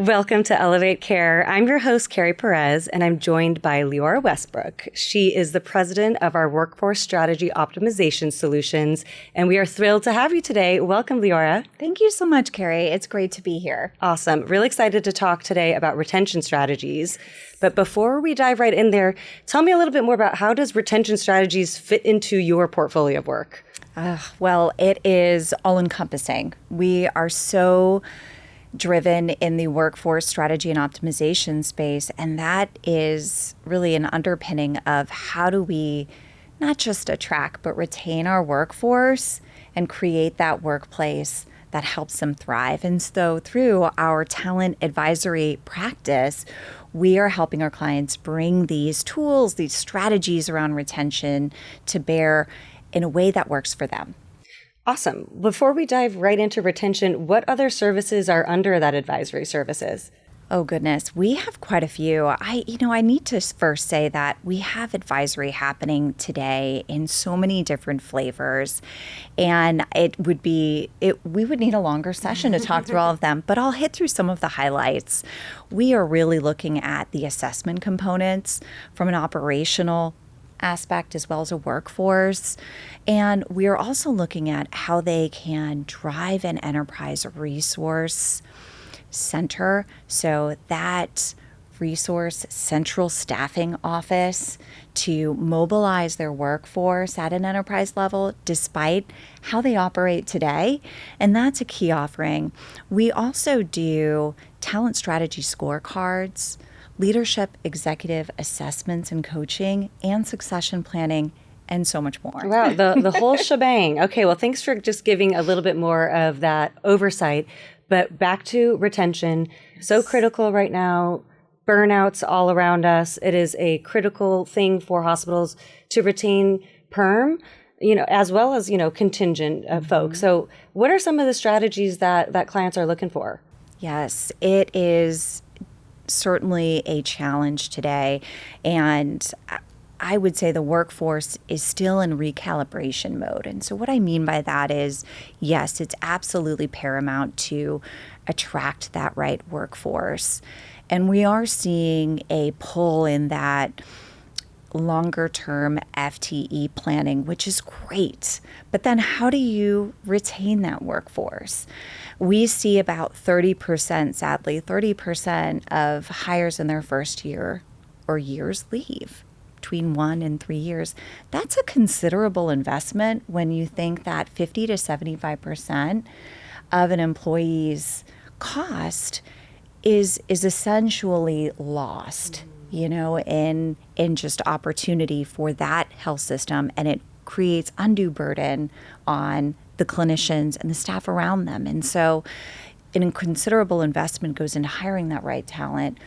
Welcome to Elevate Care. I'm your host, Kerry Perez, and I'm joined by Leora Westbrook. She is the president of our Workforce Strategy Optimization Solutions, and we are thrilled to have you today. Welcome, Leora. Thank you so much, Kerry. It's great to be here. Awesome. Really excited to talk today about retention strategies. But before we dive right in there, tell me a little bit more about how does retention strategies fit into your portfolio of work? Well, it is all-encompassing. We are so driven in the workforce strategy and optimization space, and that is really an underpinning of how do we not just attract but retain our workforce and create that workplace that helps them thrive. And so through our talent advisory practice, we are helping our clients bring these tools, these strategies around retention to bear in a way that works for them. Awesome. Before we dive right into retention, what other services are under that advisory services? Oh, goodness. We have quite a few. I need to first say that we have advisory happening today in so many different flavors. And we would need a longer session to talk through all of them, but I'll hit through some of the highlights. We are really looking at the assessment components from an operational aspect as well as a workforce. And we are also looking at how they can drive an enterprise resource center. So that resource central staffing office to mobilize their workforce at an enterprise level despite how they operate today. And that's a key offering. We also do talent strategy scorecards, leadership executive assessments and coaching, and succession planning, and so much more. Wow, the whole shebang. Okay, well, thanks for just giving a little bit more of that oversight. But back to retention, so critical right now, burnouts all around us. It is a critical thing for hospitals to retain perm, as well as, contingent folks. So what are some of the strategies that clients are looking for? Yes, it is certainly a challenge today. And I would say the workforce is still in recalibration mode. And so what I mean by that is, yes, it's absolutely paramount to attract that right workforce. And we are seeing a pull in that longer term FTE planning, which is great. But then how do you retain that workforce? We see about 30%, sadly, 30% of hires in their first year or years leave between 1 and 3 years. That's a considerable investment when you think that 50 to 75% of an employee's cost is essentially lost, in just opportunity for that health system. And it creates undue burden on the clinicians and the staff around them. And so a considerable investment goes into hiring that right talent.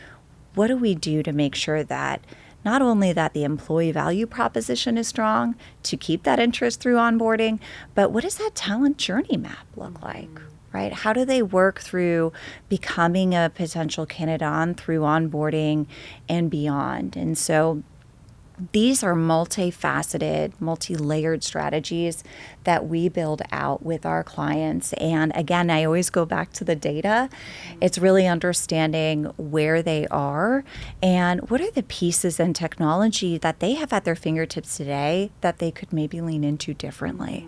What do we do to make sure that not only that the employee value proposition is strong to keep that interest through onboarding, but what does that talent journey map look like, right? How do they work through becoming a potential candidate through onboarding and beyond? And so these are multifaceted, multi-layered strategies that we build out with our clients. And again, I always go back to the data. It's really understanding where they are and what are the pieces and technology that they have at their fingertips today that they could maybe lean into differently.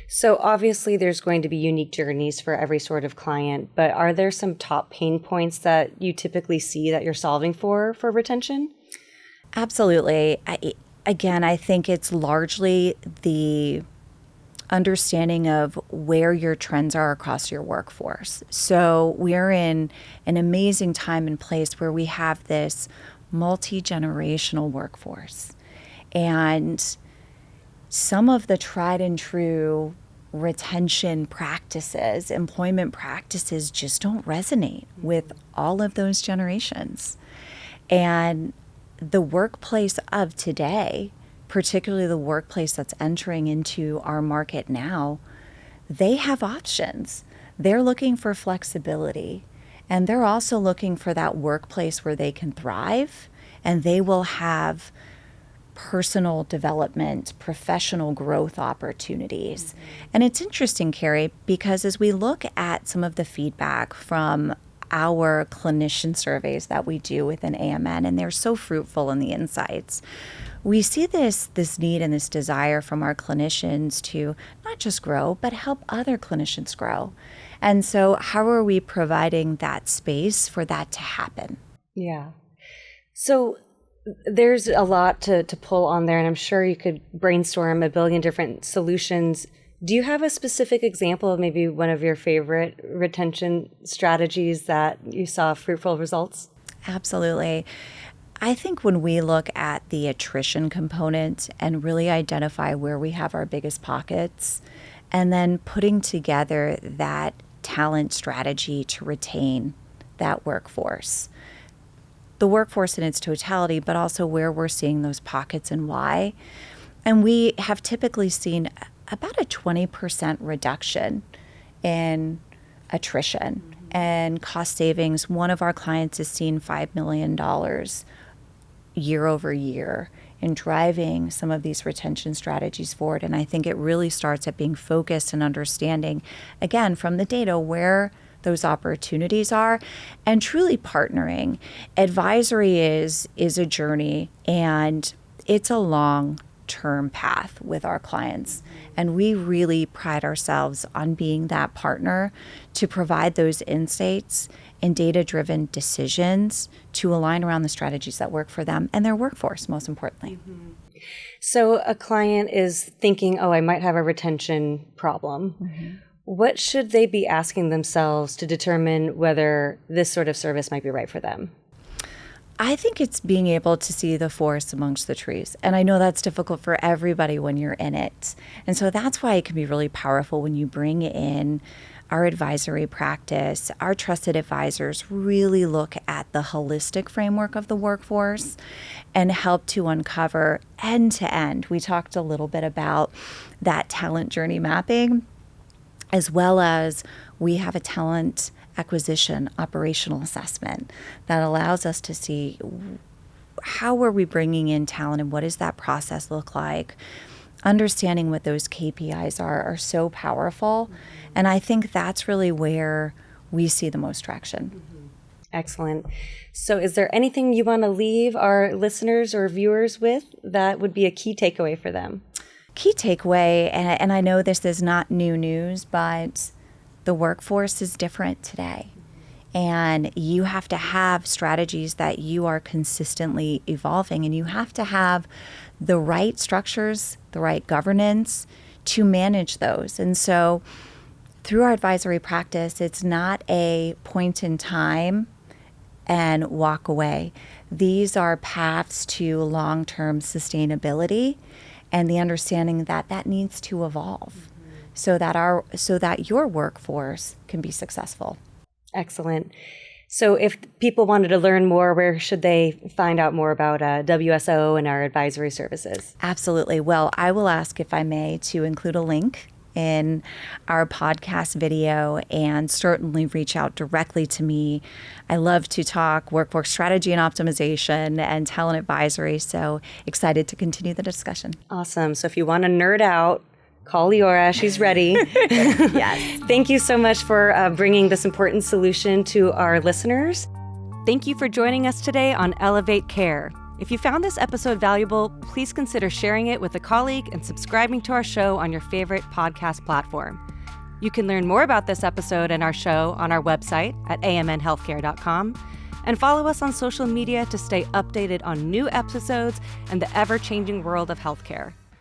So obviously there's going to be unique journeys for every sort of client, but are there some top pain points that you typically see that you're solving for retention? Absolutely. I think it's largely the understanding of where your trends are across your workforce. So we're in an amazing time and place where we have this multi-generational workforce. And some of the tried and true retention practices, employment practices just don't resonate with all of those generations. And the workplace of today, particularly the workplace that's entering into our market now, they have options. They're looking for flexibility, and they're also looking for that workplace where they can thrive, and they will have personal development, professional growth opportunities. Mm-hmm. And it's interesting, Kerry, because as we look at some of the feedback from our clinician surveys that we do within AMN, and they're so fruitful in the insights. We see this need and this desire from our clinicians to not just grow, but help other clinicians grow. And so how are we providing that space for that to happen? Yeah. So there's a lot to pull on there, and I'm sure you could brainstorm a billion different solutions. Do you have a specific example of maybe one of your favorite retention strategies that you saw fruitful results? Absolutely. I think when we look at the attrition component and really identify where we have our biggest pockets, and then putting together that talent strategy to retain that workforce, the workforce in its totality, but also where we're seeing those pockets and why. And we have typically seen about a 20% reduction in attrition and cost savings. One of our clients has seen $5 million year over year in driving some of these retention strategies forward. And I think it really starts at being focused and understanding, again, from the data, where those opportunities are, and truly partnering. Advisory is a journey, and it's a long-term path with our clients. And we really pride ourselves on being that partner to provide those insights and data-driven decisions to align around the strategies that work for them and their workforce, most importantly. Mm-hmm. So a client is thinking, oh, I might have a retention problem. Mm-hmm. What should they be asking themselves to determine whether this sort of service might be right for them? I think it's being able to see the forest amongst the trees. And I know that's difficult for everybody when you're in it. And so that's why it can be really powerful when you bring in our advisory practice. Our trusted advisors really look at the holistic framework of the workforce and help to uncover end to end. We talked a little bit about that talent journey mapping, as well as we have a talent acquisition operational assessment that allows us to see how are we bringing in talent and what does that process look like. Understanding what those KPIs are so powerful. Mm-hmm. And I think that's really where we see the most traction. Mm-hmm. Excellent. So is there anything you want to leave our listeners or viewers with that would be a key takeaway for them? Key takeaway, and I know this is not new news, but the workforce is different today. And you have to have strategies that you are consistently evolving, and you have to have the right structures, the right governance to manage those. And so through our advisory practice, it's not a point in time and walk away. These are paths to long-term sustainability and the understanding that that needs to evolve so that your workforce can be successful. Excellent. So if people wanted to learn more, where should they find out more about WSO and our advisory services? Absolutely. Well, I will ask, if I may, to include a link in our podcast video, and certainly reach out directly to me. I love to talk workforce strategy and optimization and talent advisory, so excited to continue the discussion. Awesome. So if you want to nerd out, call Leora. She's ready. Yes. Thank you so much for bringing this important solution to our listeners. Thank you for joining us today on Elevate Care. If you found this episode valuable, please consider sharing it with a colleague and subscribing to our show on your favorite podcast platform. You can learn more about this episode and our show on our website at amnhealthcare.com, and follow us on social media to stay updated on new episodes and the ever-changing world of healthcare.